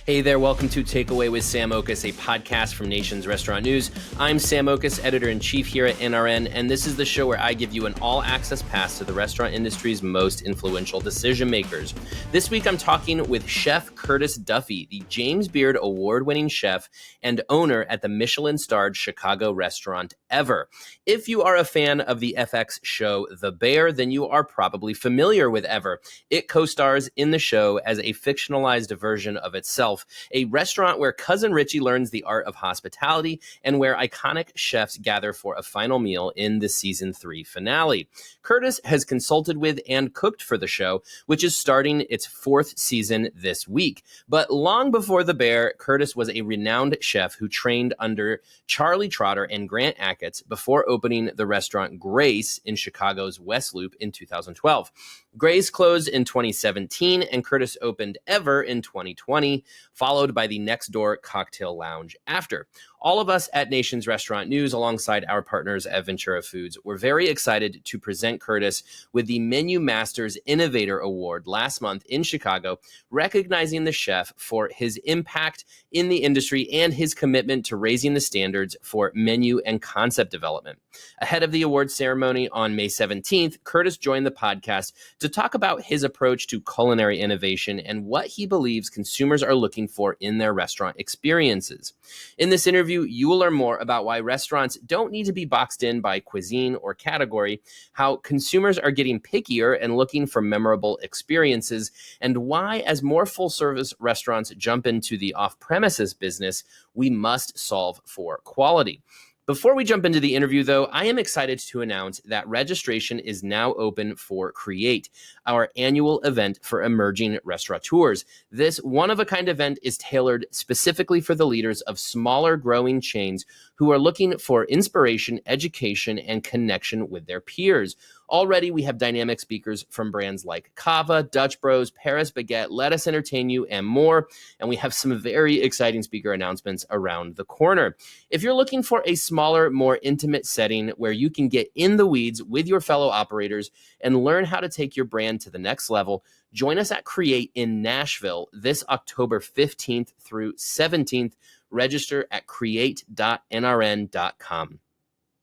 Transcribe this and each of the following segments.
Hey there, welcome to Takeaway with Sam Oches, a podcast from Nation's Restaurant News. I'm Sam Oches, editor-in-chief here at NRN, and this is the show where I give you an all-access pass to the restaurant industry's most influential decision-makers. This week, I'm talking with Chef Curtis Duffy, the James Beard award-winning chef and owner at the Michelin-starred Chicago restaurant Ever. If you are a fan of the FX show The Bear, then you are probably familiar with Ever. It co-stars in the show as a fictionalized version of itself, a restaurant where Cousin Richie learns the art of hospitality and where iconic chefs gather for a final meal in the season 3 finale. Curtis has consulted with and cooked for the show, which is starting its 4th season this week. But long before The Bear, Curtis was a renowned chef who trained under Charlie Trotter and Grant Achatz before opening the restaurant Grace in Chicago's West Loop in 2012. Grace closed in 2017, and Curtis opened Ever in 2020, followed by the Next Door Cocktail Lounge after. All of us at Nation's Restaurant News, alongside our partners at Ventura Foods, were very excited to present Curtis with the MenuMasters Innovator Award last month in Chicago, recognizing the chef for his impact in the industry and his commitment to raising the standards for menu and concept development. Ahead of the award ceremony on May 17th, Curtis joined the podcast to talk about his approach to culinary innovation and what he believes consumers are looking for in their restaurant experiences. In this interview, you will learn more about why restaurants don't need to be boxed in by cuisine or category, how consumers are getting pickier and looking for memorable experiences, and why, as more full-service restaurants jump into the off-premises business, we must solve for quality. Before we jump into the interview, though, I am excited to announce that registration is now open for Create, our annual event for emerging restaurateurs. This one-of-a-kind event is tailored specifically for the leaders of smaller growing chains who are looking for inspiration, education, and connection with their peers. Already, we have dynamic speakers from brands like Cava, Dutch Bros, Paris Baguette, Let Us Entertain You, and more. And we have some very exciting speaker announcements around the corner. If you're looking for a smaller, more intimate setting where you can get in the weeds with your fellow operators and learn how to take your brand to the next level, join us at Create in Nashville this October 15th through 17th. Register at create.nrn.com.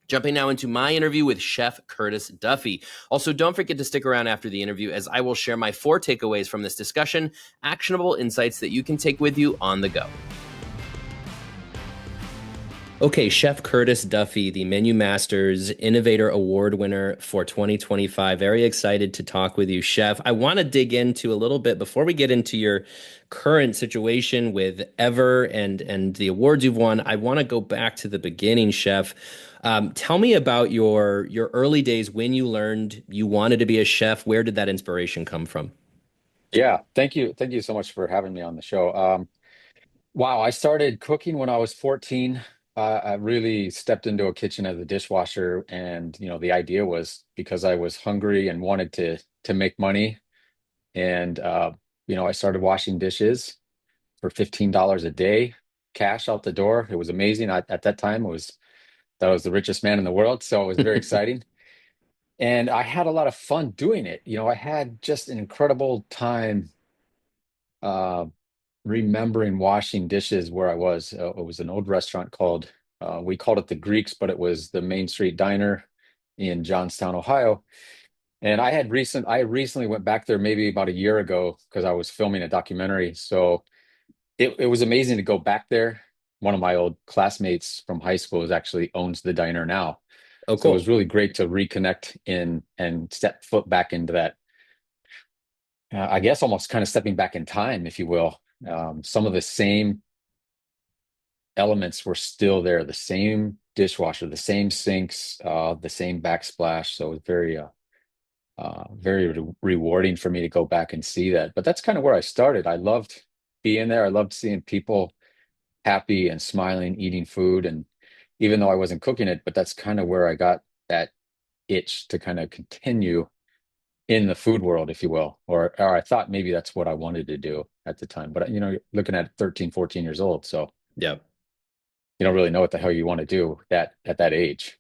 Jumping now into my interview with Chef Curtis Duffy. Also, don't forget to stick around after the interview as I will share my 4 takeaways from this discussion, actionable insights that you can take with you on the go. Okay, Chef Curtis Duffy, the MenuMasters Innovator Award winner for 2025. Very excited to talk with you, Chef. I want to dig into a little bit before we get into your current situation with Ever and the awards you've won. I want to go back to the beginning, Chef. Tell me about your early days when you learned you wanted to be a chef. Where did that inspiration come from? Yeah, thank you. Thank you so much for having me on the show. Wow, I started cooking when I was 14. I really stepped into a kitchen as a dishwasher, and the idea was because I was hungry and wanted to make money, and I started washing dishes for $15 a day, cash out the door. It was amazing. At that time, I was the richest man in the world, so it was very exciting. And I had a lot of fun doing it. I had just an incredible time uh, remembering washing dishes where I was. It was an old restaurant we called it the Greeks, but it was the Main Street Diner in Johnstown, Ohio. And I recently went back there maybe about a year ago because I was filming a documentary. So it was amazing to go back there. One of my old classmates from high school actually owns the diner now. Oh, So it was cool. really great to reconnect in and step foot back into that. I guess almost kind of stepping back in time, if you will. Some of the same elements were still there, the same dishwasher, the same sinks, the same backsplash. So it was very rewarding for me to go back and see that. But that's kind of where I started. I loved being there. I loved seeing people happy and smiling, eating food. And even though I wasn't cooking it, but that's kind of where I got that itch to kind of continue in the food world, if you will, or I thought maybe that's what I wanted to do at the time. But looking at 13, 14 years old, so Yeah. you don't really know what the hell you want to do at that age.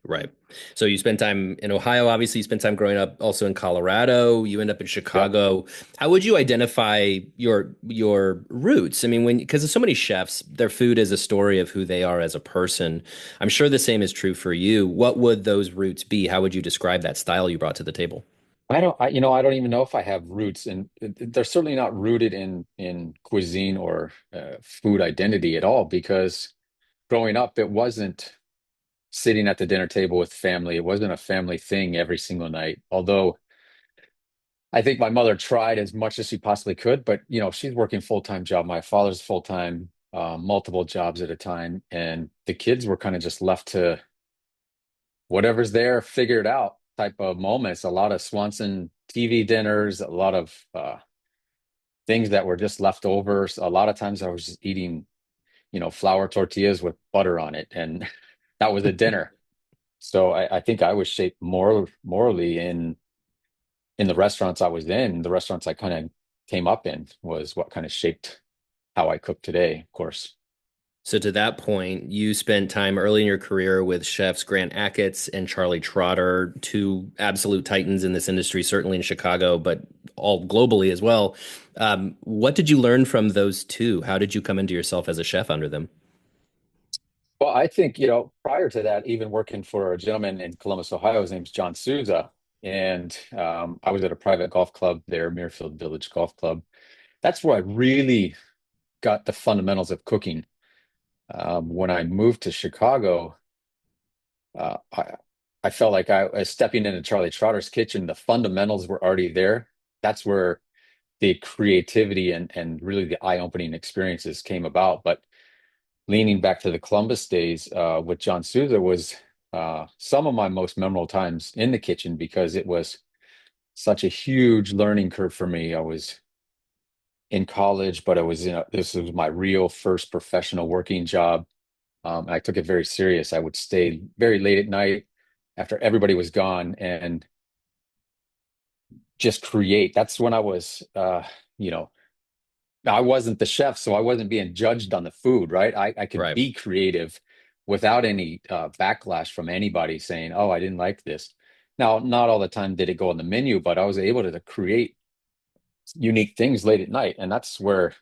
Right. So you spent time in Ohio, obviously you spent time growing up also in Colorado, you end up in Yep. Chicago. How would you identify your roots? I mean, when because there's so many chefs, their food is a story of who they are as a person. I'm sure the same is true for you. What would those roots be? How would you describe that style you brought to the table? I don't even know if I have roots, and they're certainly not rooted in cuisine or food identity at all, because growing up, it wasn't sitting at the dinner table with family. It wasn't a family thing every single night. Although I think my mother tried as much as she possibly could, but she's working full-time job. My father's full-time, multiple jobs at a time, and the kids were kind of just left to whatever's there, figure it out type of moments. A lot of Swanson TV dinners, a lot of things that were just leftovers. A lot of times I was just eating, flour tortillas with butter on it, and that was a dinner. So I think I was shaped more morally in the restaurants I was in. The restaurants I kind of came up in was what kind of shaped how I cook today, of course. So to that point, you spent time early in your career with chefs Grant Achatz and Charlie Trotter, two absolute titans in this industry, certainly in Chicago, but all globally as well. What did you learn from those two? How did you come into yourself as a chef under them? Well, I think, prior to that, even working for a gentleman in Columbus, Ohio, his name's John Souza. And I was at a private golf club there, Muirfield Village Golf Club. That's where I really got the fundamentals of cooking. When I moved to Chicago, uh, I, I felt like I was stepping into Charlie Trotter's kitchen. The fundamentals were already there. That's where the creativity and really the eye-opening experiences came about. But leaning back to the Columbus days with John Souza was some of my most memorable times in the kitchen, because it was such a huge learning curve for me. I was in college, but this was my real first professional working job. I took it very serious. I would stay very late at night after everybody was gone and just create. That's when you know, I wasn't the chef, so I wasn't being judged on the food, right? I could Right. be creative without any backlash from anybody saying, "Oh, I didn't like this." Now, not all the time did it go on the menu, but I was able to create unique things late at night, and that's when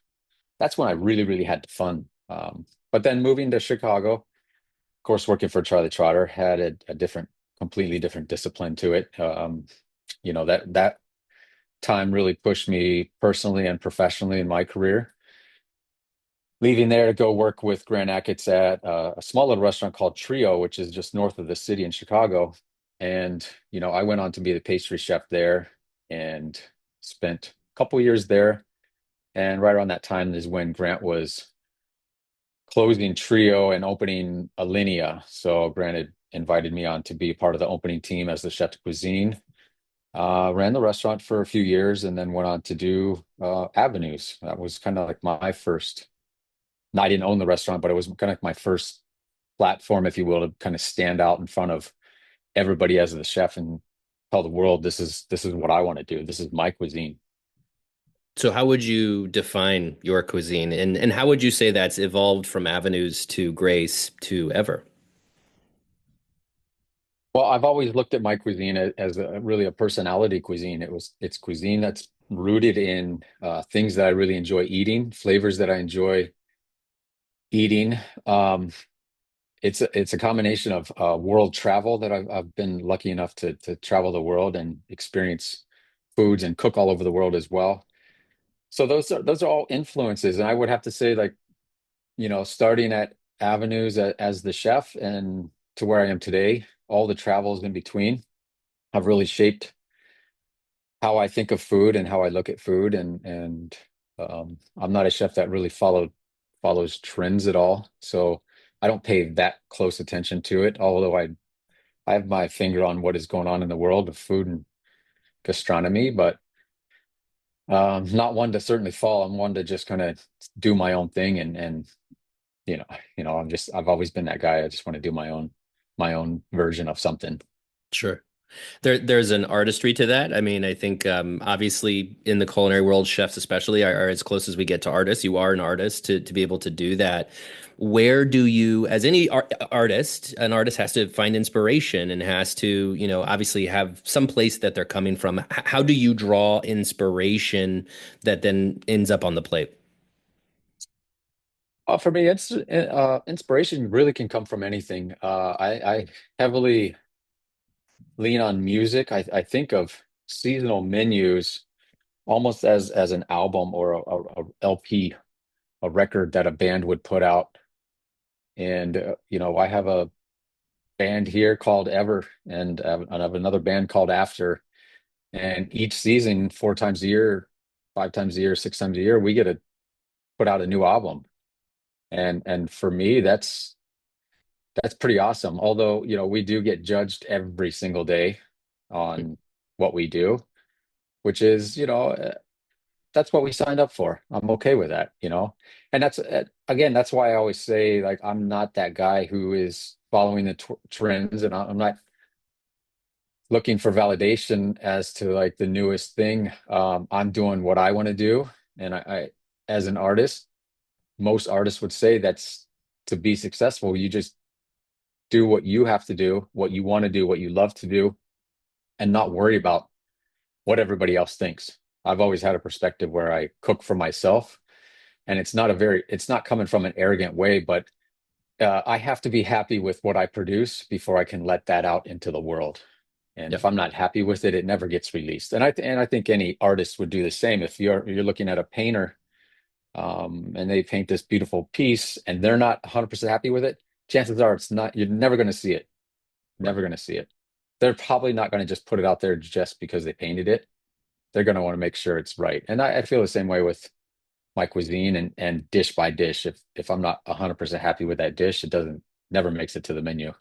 I really, really had the fun. But then moving to Chicago, of course, working for Charlie Trotter had a different, completely different discipline to it. That time really pushed me personally and professionally in my career. Leaving there to go work with Grant Achatz at a small little restaurant called Trio, which is just north of the city in Chicago. And, I went on to be the pastry chef there and spent a couple years there. And right around that time is when Grant was closing Trio and opening Alinea. So Grant had invited me on to be part of the opening team as the chef de cuisine. Ran the restaurant for a few years and then went on to do Avenues. That was kind of like my first. No, I didn't own the restaurant, but it was kind of like my first platform, if you will, to kind of stand out in front of everybody as the chef and tell the world this is what I want to do. This is my cuisine. So how would you define your cuisine and how would you say that's evolved from avenues to grace to ever? Well, I've always looked at my cuisine as really a personality cuisine. It's cuisine that's rooted in things that I really enjoy eating, flavors that I enjoy eating. It's a combination of world travel that I've been lucky enough to travel the world and experience foods and cook all over the world as well. So those are all influences, and I would have to say, like, starting at Avenues as the chef and to where I am today, all the travels in between have really shaped how I think of food and how I look at food. And I'm not a chef that really follows trends at all, so I don't pay that close attention to it. Although I have my finger on what is going on in the world of food and gastronomy, but not one to certainly follow. I'm one to just kind of do my own thing, and you know, I've always been that guy. I just want to do my own version of something. Sure. There's an artistry to that. I mean, I think obviously in the culinary world, chefs especially are as close as we get to artists. You are an artist to be able to do that. Where do you, as any artist, an artist has to find inspiration and has to, obviously have some place that they're coming from. How do you draw inspiration that then ends up on the plate? For me, it's inspiration really can come from anything. I heavily lean on music. I think of seasonal menus almost as an album or a LP, a record that a band would put out. And I have a band here called Ever, and I have another band called After. And each season, 4 times a year, 5 times a year, 6 times a year, we get to put out a new album. And for me, that's pretty awesome. Although, we do get judged every single day on what we do, which is, that's what we signed up for. I'm okay with that. And that's again, that's why I always say like I'm not that guy who is following the trends, and I'm not looking for validation as to like the newest thing. I'm doing what I want to do, and as an artist, most artists would say that's to be successful. You just do what you have to do, what you want to do, what you love to do, and not worry about what everybody else thinks. I've always had a perspective where I cook for myself, and it's not coming from an arrogant way, but I have to be happy with what I produce before I can let that out into the world. And if Yep. I'm not happy with it, it never gets released. And I think any artist would do the same. If you're looking at a painter, and they paint this beautiful piece, and they're not 100% happy with it, chances are it's not. You're never going to see it. Right. Never going to see it. They're probably not going to just put it out there just because they painted it. They're going to want to make sure it's right. And I feel the same way with my cuisine and dish by dish. If I'm not 100% happy with that dish, it doesn't never makes it to the menu.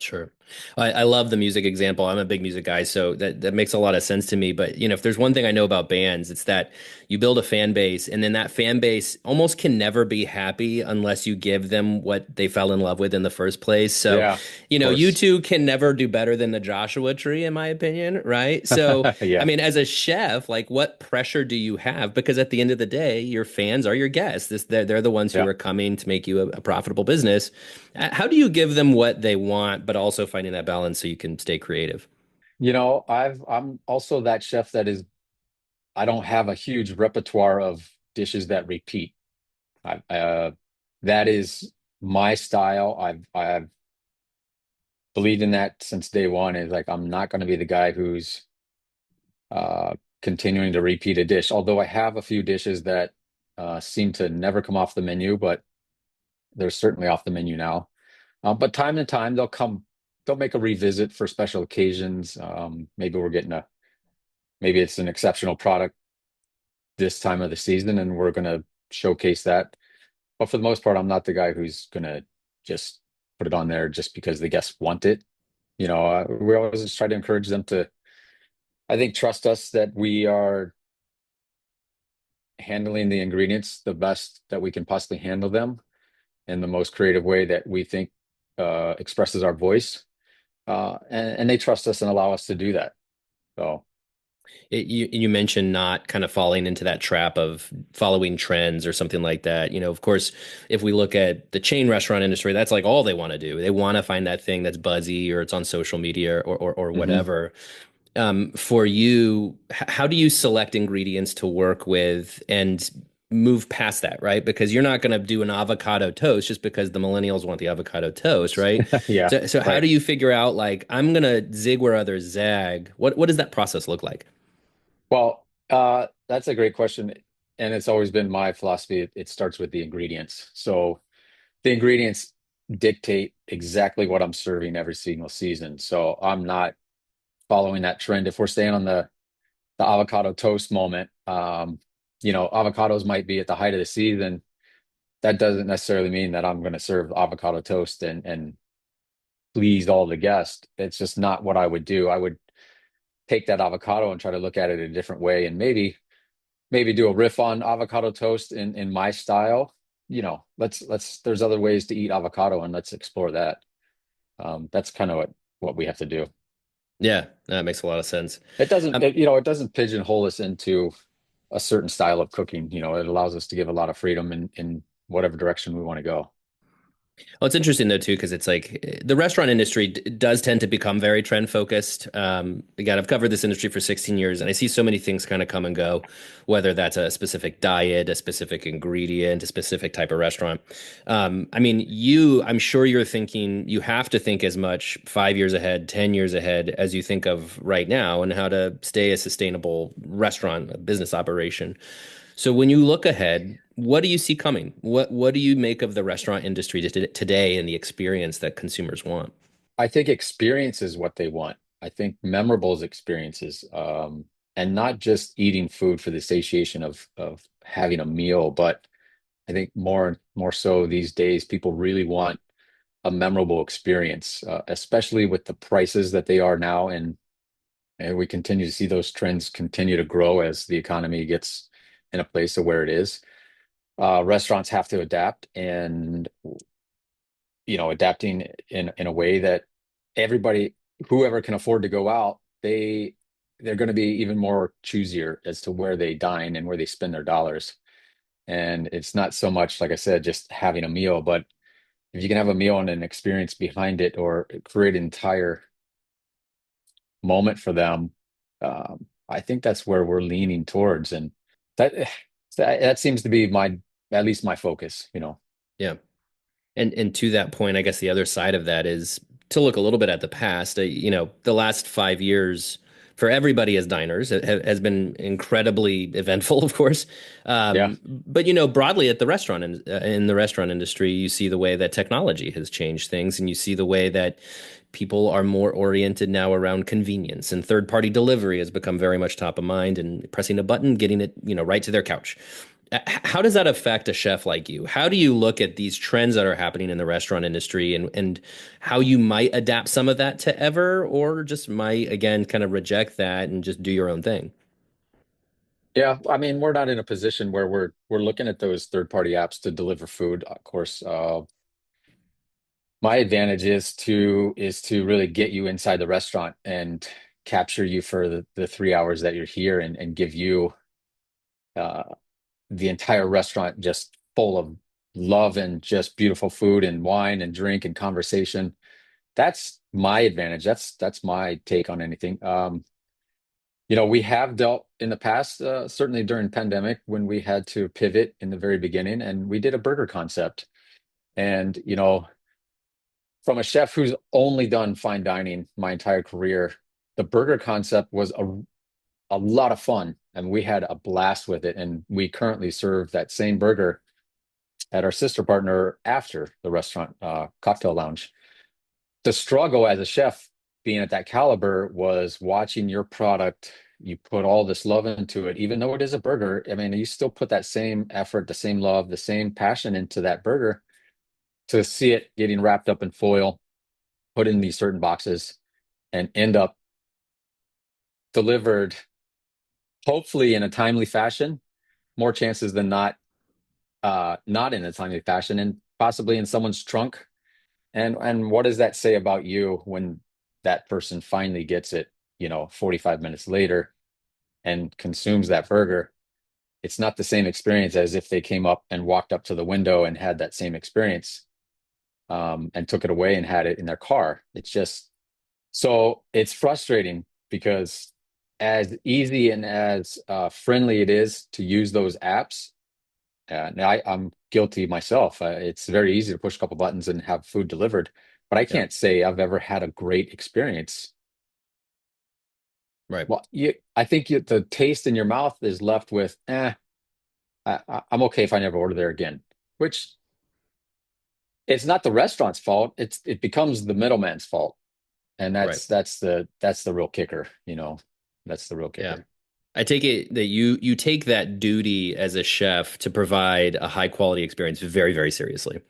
Sure. I love the music example. I'm a big music guy, so that makes a lot of sense to me. But if there's one thing I know about bands, it's that you build a fan base, and then that fan base almost can never be happy unless you give them what they fell in love with in the first place. So, Yeah, of you course. two can never do better than the Joshua Tree, in my opinion, right? So, I Yeah, mean, as a chef, like what pressure do you have? Because at the end of the day, your fans are your guests. They're the ones who yeah. are coming to make you a profitable business. How do you give them what they want, but also finding that balance so you can stay creative? I'm also that chef that is I don't have a huge repertoire of dishes that repeat. That is my style. I've believed in that since day one. Is like I'm not going to be the guy who's uh, continuing to repeat a dish. Although I have a few dishes that seem to never come off the menu, but they're certainly off the menu now. But time to time they'll come. They'll make a revisit for special occasions. Maybe it's an exceptional product this time of the season, and we're going to showcase that. But for the most part, I'm not the guy who's going to just put it on there just because the guests want it. We always just try to encourage them to, I think, trust us that we are handling the ingredients the best that we can possibly handle them in the most creative way that we think expresses our voice. And they trust us and allow us to do that. So, You mentioned not kind of falling into that trap of following trends or something like that. Of course, if we look at the chain restaurant industry, that's like all they want to do. They want to find that thing that's buzzy or it's on social media or mhm. whatever. For you, how do you select ingredients to work with and move past that, right? Because you're not going to do an avocado toast just because the millennials want the avocado toast, right? Yeah, So how right. do you figure out like I'm going to zig where others zag? What does that process look like? Well, that's a great question. And it's always been my philosophy. It starts with the ingredients. So the ingredients dictate exactly what I'm serving every single season. So I'm not following that trend. If we're staying on the avocado toast moment, avocados might be at the height of the season. That doesn't necessarily mean that I'm going to serve avocado toast and please all the guests. It's just not what I would do. I would take that avocado and try to look at it a different way, and maybe do a riff on avocado toast in my style. Let's there's other ways to eat avocado, and let's explore that. That's kind of what we have to do. Yeah, that makes a lot of sense. It doesn't, Um, it doesn't pigeonhole us into a certain style of cooking. It allows us to give a lot of freedom in whatever direction we want to go. Well, it's interesting though too, because it's like the restaurant industry does tend to become very trend focused. Again, I've covered this industry for 16 years, and I see so many things kind of come and go, whether that's a specific diet, a specific ingredient, a specific type of restaurant. I mean, I'm sure you're thinking you have to think as much 5 years ahead, 10 years ahead as you think of right now, and how to stay a sustainable restaurant, a business operation. So when you look ahead, what do you see coming? What do you make of the restaurant industry today and the experience that consumers want? I think experience is what they want. I think memorable experiences, and not just eating food for the satiation of having a meal, but I think more so these days, people really want a memorable experience, especially with the prices that they are now, and we continue to see those trends continue to grow as the economy gets in a place of where it is. Restaurants have to adapt, and adapting in a way that everybody, whoever can afford to go out, they're going to be even more choosier as to where they dine and where they spend their dollars. And it's not so much, like I said, just having a meal, but if you can have a meal and an experience behind it, or create an entire moment for them, I think that's where we're leaning towards, and that that seems to be my at least my focus. Yeah. And to that point, I guess the other side of that is to look a little bit at the past. The last 5 years for everybody as diners has been incredibly eventful, of course. Yeah, But broadly at the restaurant in the restaurant industry, you see the way that technology has changed things, and you see the way that people are more oriented now around convenience, and third-party delivery has become very much top of mind, and pressing a button, getting it, right to their couch. How does that affect a chef like you? How do you look at these trends that are happening in the restaurant industry, and how you might adapt some of that to ever, or just might, again, kind of reject that and just do your own thing? yeah. I mean, we're not in a position where we're looking at those third-party apps to deliver food. Of course, my advantage is to really get you inside the restaurant and capture you for the 3 hours that you're here, and give you uh, the entire restaurant just full of love and just beautiful food and wine and drink and conversation. That's my advantage. That's my take on anything. We have dealt in the past, certainly during pandemic, when we had to pivot in the very beginning, and we did a burger concept. And from a chef who's only done fine dining my entire career, the burger concept was a lot of fun, and we had a blast with it. And we currently serve that same burger at our sister partner after the restaurant, cocktail lounge. The struggle as a chef being at that caliber was watching your product. You put all this love into it, even though it is a burger. I mean, you still put that same effort, the same love, the same passion into that burger, to see it getting wrapped up in foil, put in these certain boxes, and end up delivered, hopefully in a timely fashion, more chances than not, not in a timely fashion, and possibly in someone's trunk. And what does that say about you when that person finally gets it, 45 minutes later, and consumes that burger? It's not the same experience as if they came up and walked up to the window and had that same experience, and took it away and had it in their car. It's just so it's frustrating, because as easy and as friendly it is to use those apps, now I'm guilty myself. It's very easy to push a couple buttons and have food delivered, but I Yeah, can't say I've ever had a great experience. right. Well, I think the taste in your mouth is left with, I'm okay if I never order there again. Which, it's not the restaurant's fault. It becomes the middleman's fault, and Right. that's the real kicker. That's the real Yeah. kicker. I take it that you take that duty as a chef to provide a high quality experience very, very seriously.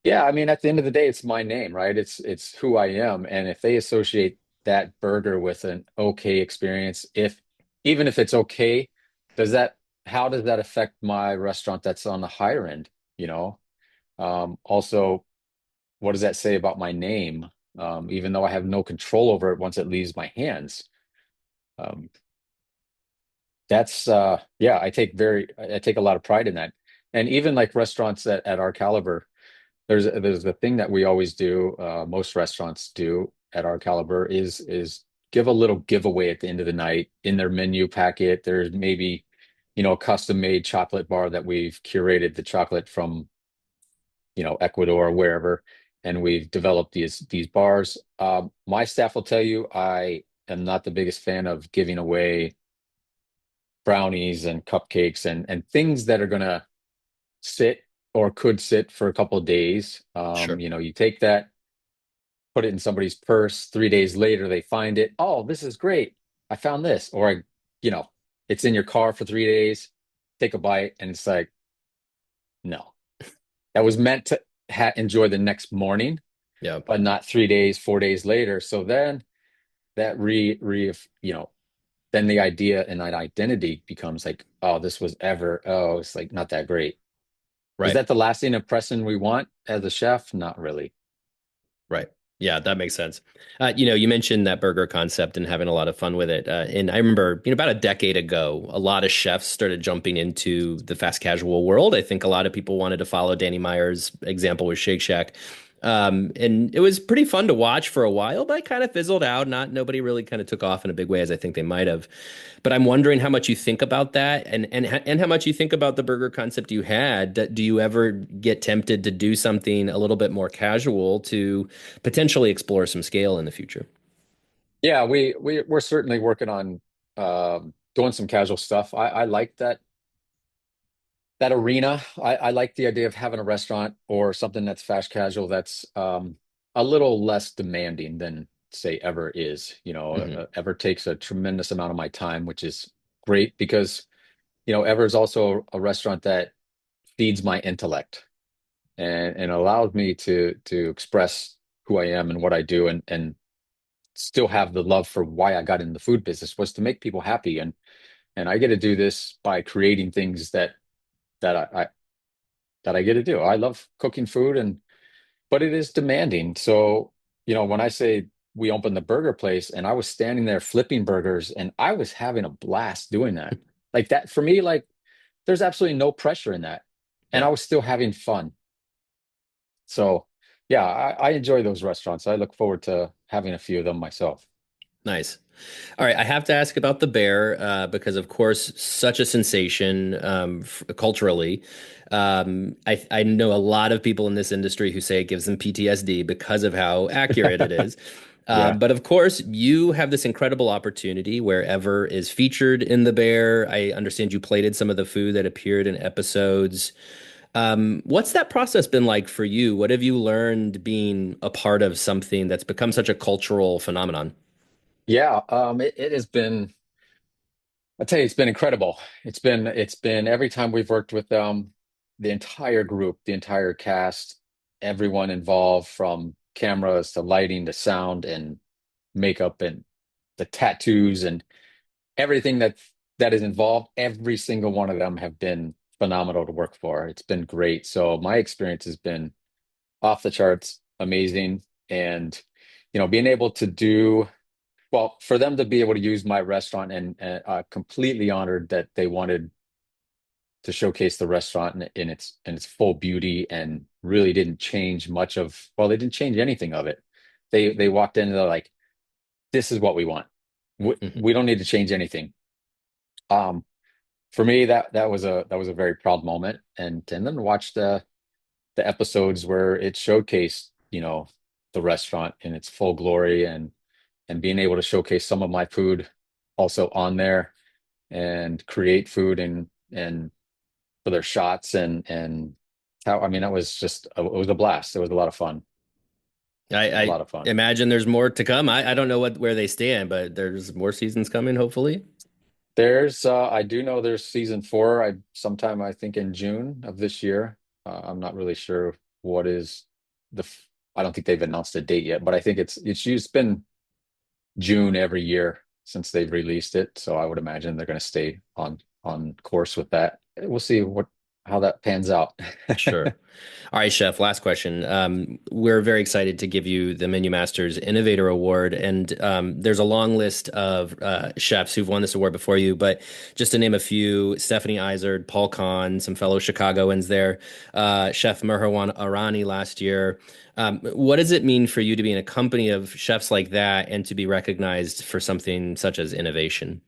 Yeah, I mean, at the end of the day, it's my name, right? It's who I am, and if they associate that burger with an okay experience, if even if it's okay, does that how does that affect my restaurant that's on the higher end? Also, what does that say about my name? even though I have no control over it once it leaves my hands. Um, yeah, I take a lot of pride in that. And even like restaurants at our caliber, there's the thing that we always do, most restaurants do at our caliber is give a little giveaway at the end of the night in their menu packet. There's maybe, a custom made chocolate bar that we've curated the chocolate from, Ecuador or wherever, and we've developed these bars. My staff will tell you I am not the biggest fan of giving away brownies and cupcakes and things that are gonna sit or could sit for a couple of days. Sure. You take that, put it in somebody's purse. 3 days later, they find it. Oh, this is great. I found this. Or you know, it's in your car for 3 days. Take a bite, and it's like, no, that was meant to enjoy the next morning, Yeah. but not 3 days, 4 days later. So then that then the idea and that identity becomes like, oh, this was ever, oh, it's like not that great. Is Right. that the lasting impression we want as a chef? Not really. Right. Yeah, that makes sense. You mentioned that burger concept and having a lot of fun with it. And I remember, about a decade ago, a lot of chefs started jumping into the fast casual world. I think a lot of people wanted to follow Danny Meyer's example with Shake Shack. And it was pretty fun to watch for a while, but it kind of fizzled out. Nobody really kind of took off in a big way as I think they might have. But I'm wondering how much you think about that, and how much you think about the burger concept you had. Do you ever get tempted to do something a little bit more casual to potentially explore some scale in the future? Yeah, we're certainly working on doing some casual stuff. I like that arena. I like the idea of having a restaurant or something that's fast casual that's a little less demanding than say Ever is. Hmm. Ever takes a tremendous amount of my time, which is great because Ever is also a restaurant that feeds my intellect and allows me to express who I am and what I do and still have the love for why I got in the food business was to make people happy and I get to do this by creating things that I get to do. I love cooking food but it is demanding. So, when I say we opened the burger place and I was standing there flipping burgers and I was having a blast doing that. Like that for me, like there's absolutely no pressure in that. And Yeah, I was still having fun. So, yeah, I enjoy those restaurants. I look forward to having a few of them myself. nice. All right, I have to ask about the bear because, of course, such a sensation culturally. I know a lot of people in this industry who say it gives them PTSD because of how accurate it is. Yeah. But of course, you have this incredible opportunity wherever is featured in the bear. I understand you plated some of the food that appeared in episodes. What's that process been like for you? What have you learned being a part of something that's become such a cultural phenomenon? Yeah, it has been I tell you, it's been incredible. It's been every time we've worked with them, the entire group, the entire cast, everyone involved from cameras to lighting to sound and makeup and the tattoos and everything that is involved, every single one of them have been phenomenal to work for. It's been great. So my experience has been off the charts, amazing. And being able to do well, for them to be able to use my restaurant and completely honored that they wanted to showcase the restaurant in its full beauty and really didn't change much of, well, they didn't change anything of it. They walked in and they're like, this is what we want. We don't need to change anything. Um, for me, that was a very proud moment, and then watch the episodes where it showcased, the restaurant in its full glory and being able to showcase some of my food also on there and create food and for their shots and how I mean that was just it was a blast. It was a lot of fun. A I lot of fun. imagine there's more to come. I don't know where they stand, but there's more seasons coming, hopefully. There's I do know there's season four. I sometime I think in June of this year. I'm not really sure what is I don't think they've announced a date yet, but I think it's been June every year since they've released it. So I would imagine they're going to stay on course with that. We'll see how that pans out. Sure. All right, Chef, last question. We're very excited to give you the MenuMasters Innovator Award. And there's a long list of chefs who've won this award before you. But just to name a few, Stephanie Izard, Paul Kahn, some fellow Chicagoans there, Chef Merhawan Arani last year. What does it mean for you to be in a company of chefs like that and to be recognized for something such as innovation?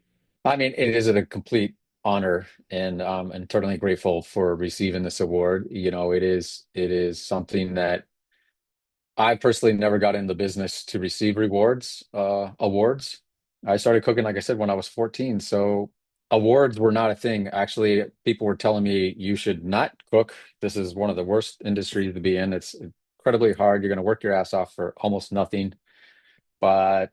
I mean, it is a complete honor, and I'm eternally grateful for receiving this award. It is something that I personally never got in the business to receive awards. I started cooking, like I said, when I was 14. So awards were not a thing. Actually, people were telling me you should not cook. This is one of the worst industries to be in. It's incredibly hard. You're going to work your ass off for almost nothing. But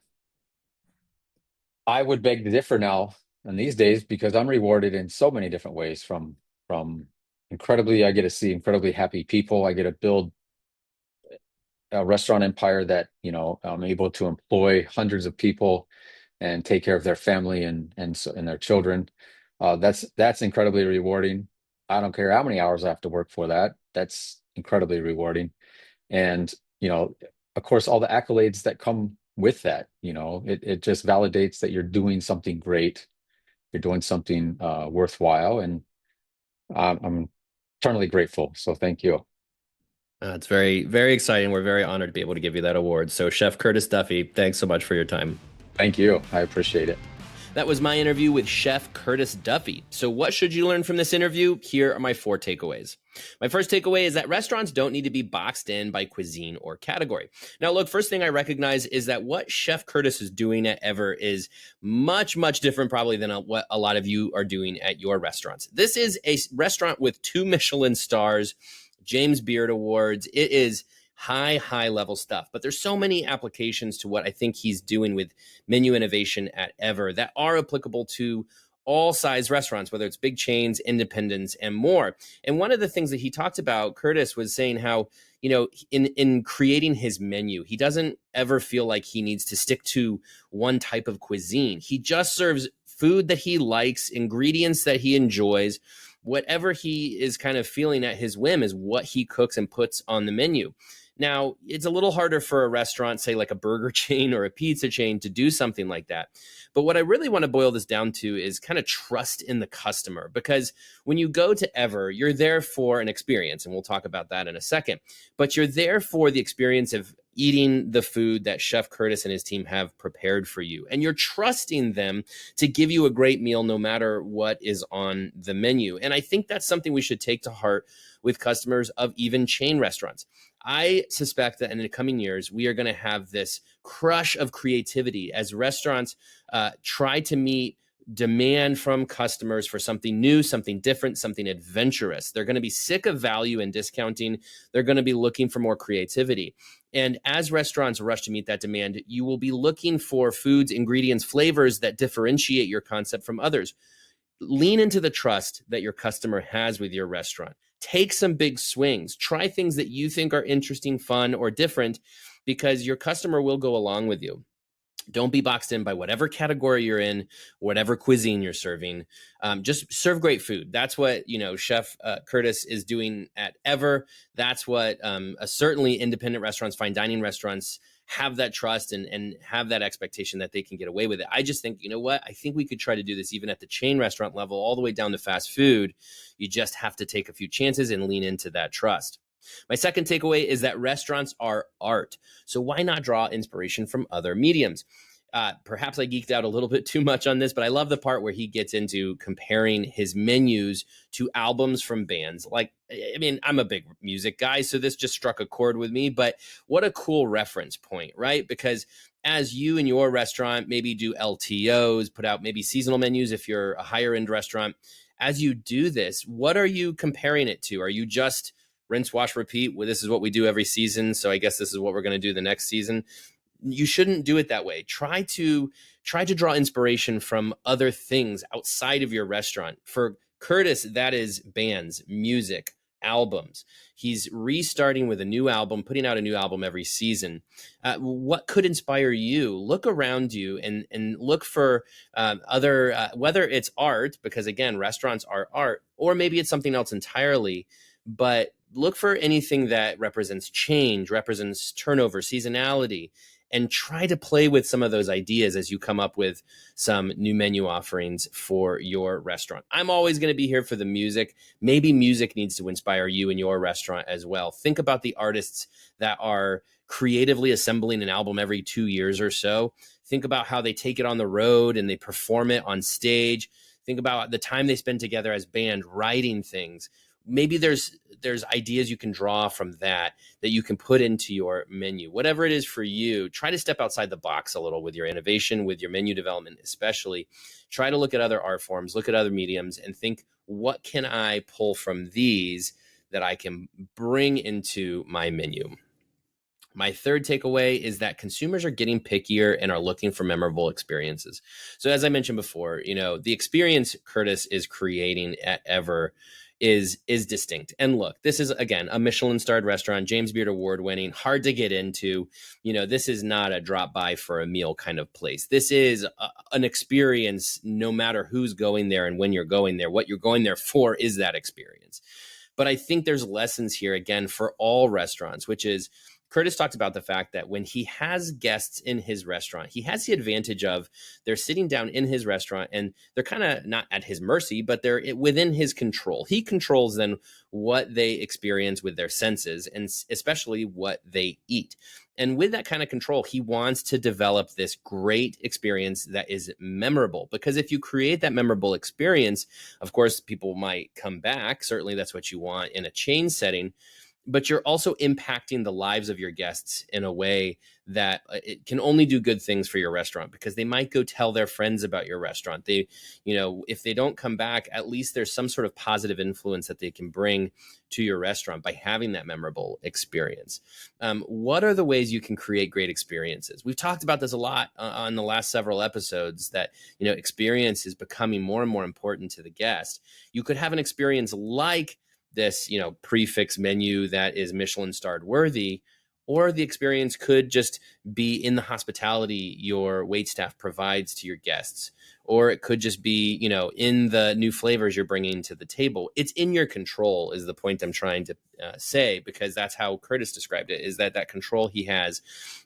I would beg to differ now in these days because I'm rewarded in so many different ways from incredibly, I get to see incredibly happy people. I get to build a restaurant empire that, I'm able to employ hundreds of people and take care of their family and their children. That's incredibly rewarding. I don't care how many hours I have to work for that. That's incredibly rewarding. And, you know, of course, all the accolades that come with that, it just validates that you're doing something great. You're doing something worthwhile. And I'm eternally grateful. So thank you. It's very, very exciting. We're very honored to be able to give you that award. So, Chef Curtis Duffy, thanks so much for your time. Thank you. I appreciate it. That was my interview with Chef Curtis Duffy. So, what should you learn from this interview? Here are my 4 takeaways. My first takeaway is that restaurants don't need to be boxed in by cuisine or category. Now, look, first thing I recognize is that what Chef Curtis is doing at Ever is much, much different probably than what a lot of you are doing at your restaurants. This is a restaurant with 2 Michelin stars, James Beard Awards. It is high level stuff, but there's so many applications to what I think he's doing with menu innovation at Ever that are applicable to all size restaurants, whether it's big chains, independents, and more. And one of the things that he talked about, Curtis, was saying how, in creating his menu, he doesn't ever feel like he needs to stick to one type of cuisine. He just serves food that he likes, ingredients that he enjoys. Whatever he is kind of feeling at his whim is what he cooks and puts on the menu. Now, it's a little harder for a restaurant, say like a burger chain or a pizza chain, to do something like that. But what I really want to boil this down to is kind of trust in the customer, because when you go to Ever, you're there for an experience, and we'll talk about that in a second. But you're there for the experience of eating the food that Chef Curtis and his team have prepared for you. And you're trusting them to give you a great meal no matter what is on the menu. And I think that's something we should take to heart with customers of even chain restaurants. I suspect that in the coming years, we are going to have this crush of creativity as restaurants try to meet demand from customers for something new, something different, something adventurous. They're going to be sick of value and discounting. They're going to be looking for more creativity. And as restaurants rush to meet that demand, you will be looking for foods, ingredients, flavors that differentiate your concept from others. Lean into the trust that your customer has with your restaurant. Take some big swings. Try things that you think are interesting, fun, or different, because your customer will go along with you. Don't be boxed in by whatever category you're in, whatever cuisine you're serving. Just serve great food. That's what Chef Curtis is doing at Ever. That's what certainly independent restaurants, fine dining restaurants have that trust and have that expectation that they can get away with it. I just think, I think we could try to do this even at the chain restaurant level, all the way down to fast food. You just have to take a few chances and lean into that trust. My second takeaway is that restaurants are art. So why not draw inspiration from other mediums? Perhaps I geeked out a little bit too much on this, but I love the part where he gets into comparing his menus to albums from bands. I'm a big music guy, so this just struck a chord with me, but what a cool reference point, right? Because as you and your restaurant maybe do LTOs, put out maybe seasonal menus if you're a higher end restaurant, as you do this, what are you comparing it to? Are you just rinse, wash, repeat? Well, this is what we do every season, so I guess this is what we're going to do the next season. You shouldn't do it that way. Try to draw inspiration from other things outside of your restaurant. For Curtis, that is bands, music, albums. He's restarting with a new album, putting out a new album every season. What could inspire you? Look around you and look for other, whether it's art, because again, restaurants are art, or maybe it's something else entirely, but look for anything that represents change, represents turnover, seasonality, and try to play with some of those ideas as you come up with some new menu offerings for your restaurant. I'm always going to be here for the music. Maybe music needs to inspire you in your restaurant as well. Think about the artists that are creatively assembling an album every 2 years or so. Think about how they take it on the road and they perform it on stage. Think about the time they spend together as band writing things. Maybe there's ideas you can draw from that you can put into your menu. Whatever it is for you, try to step outside the box a little with your innovation, with your menu development especially. Try to look at other art forms, look at other mediums, and think, what can I pull from these that I can bring into my menu? My third takeaway is that consumers are getting pickier and are looking for memorable experiences. So as I mentioned before, the experience Curtis is creating at Ever is distinct. And look, this is, again, a Michelin-starred restaurant, James Beard Award winning, hard to get into. This is not a drop by for a meal kind of place. This is an experience, no matter who's going there and when you're going there. What you're going there for is that experience. But I think there's lessons here, again, for all restaurants, which is, Curtis talked about the fact that when he has guests in his restaurant, he has the advantage of they're sitting down in his restaurant and they're kind of not at his mercy, but they're within his control. He controls then what they experience with their senses, and especially what they eat. And with that kind of control, he wants to develop this great experience that is memorable. Because if you create that memorable experience, of course, people might come back. Certainly that's what you want in a chain setting. But you're also impacting the lives of your guests in a way that it can only do good things for your restaurant, because they might go tell their friends about your restaurant. They, if they don't come back, at least there's some sort of positive influence that they can bring to your restaurant by having that memorable experience. What are the ways you can create great experiences? We've talked about this a lot on the last several episodes, that, experience is becoming more and more important to the guest. You could have an experience like this, prefix menu that is Michelin-starred worthy, or the experience could just be in the hospitality your waitstaff provides to your guests, or it could just be, in the new flavors you're bringing to the table. It's in your control is the point I'm trying to say, because that's how Curtis described it, is that control he has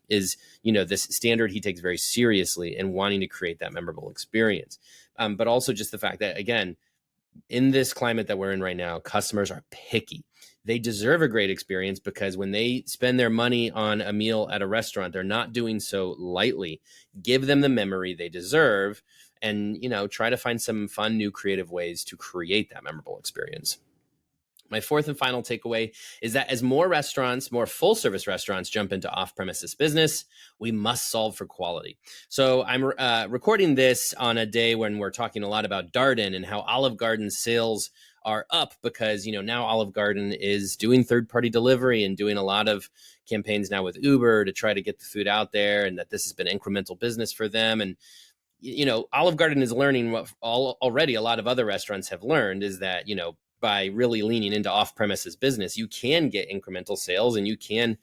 is, this standard he takes very seriously and wanting to create that memorable experience. But also just the fact that, again, in this climate that we're in right now, customers are picky. They deserve a great experience, because when they spend their money on a meal at a restaurant, they're not doing so lightly. Give them the memory they deserve, and, try to find some fun, new, creative ways to create that memorable experience. My fourth and final takeaway is that as more restaurants, more full-service restaurants jump into off-premises business, we must solve for quality. So I'm recording this on a day when we're talking a lot about Darden and how Olive Garden's sales are up, because, now Olive Garden is doing third-party delivery and doing a lot of campaigns now with Uber to try to get the food out there, and that this has been incremental business for them. And Olive Garden is learning what already a lot of other restaurants have learned, is that, by really leaning into off-premises business, you can get incremental sales and you can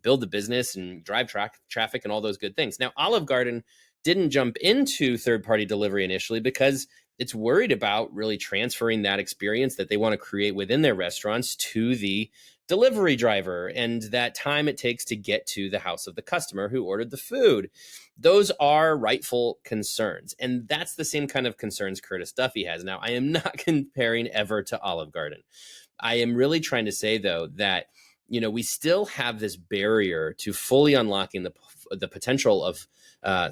build the business and drive traffic and all those good things. Now, Olive Garden didn't jump into third-party delivery initially because it's worried about really transferring that experience that they want to create within their restaurants to the delivery driver and that time it takes to get to the house of the customer who ordered the food. Those are rightful concerns. And that's the same kind of concerns Curtis Duffy has. Now, I am not comparing Ever to Olive Garden. I am really trying to say, though, that, we still have this barrier to fully unlocking the potential of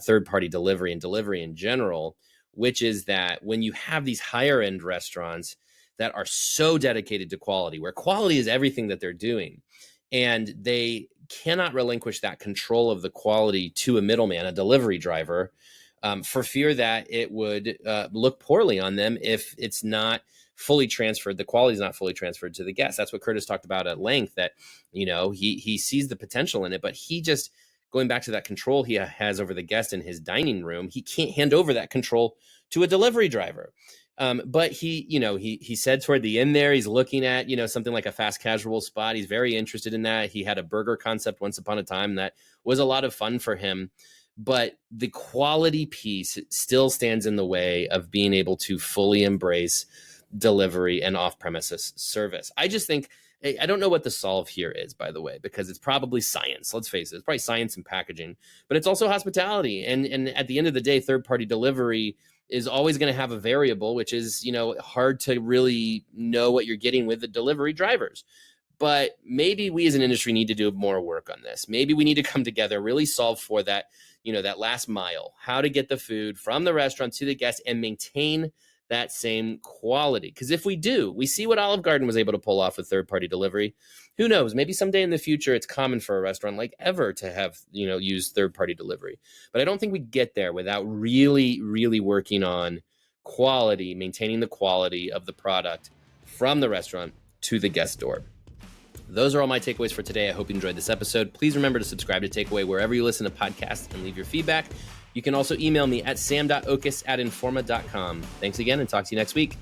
third-party delivery and delivery in general, which is that when you have these higher-end restaurants that are so dedicated to quality, where quality is everything that they're doing, and they cannot relinquish that control of the quality to a middleman, a delivery driver, for fear that it would look poorly on them if it's not fully transferred. The quality is not fully transferred to the guest. That's what Curtis talked about at length, that, he sees the potential in it, but he just, going back to that control he has over the guest in his dining room, he can't hand over that control to a delivery driver. But he said toward the end there, he's looking at, something like a fast casual spot. He's very interested in that. He had a burger concept once upon a time that was a lot of fun for him. But the quality piece still stands in the way of being able to fully embrace delivery and off-premises service. I just think, I don't know what the solve here is, by the way, because it's probably science. Let's face it. It's probably science and packaging, but it's also hospitality. And at the end of the day, third-party delivery is always going to have a variable, which is, hard to really know what you're getting with the delivery drivers. But maybe we as an industry need to do more work on this. Maybe we need to come together, really solve for that, that last mile, how to get the food from the restaurant to the guest and maintain that same quality. Because if we do, we see what Olive Garden was able to pull off with third-party delivery. Who knows? Maybe someday in the future, it's common for a restaurant like Ever to have, use third-party delivery. But I don't think we get there without really, really working on quality, maintaining the quality of the product from the restaurant to the guest door. Those are all my takeaways for today. I hope you enjoyed this episode. Please remember to subscribe to Takeaway wherever you listen to podcasts and leave your feedback. You can also email me at sam.oches@informa.com. Thanks again and talk to you next week.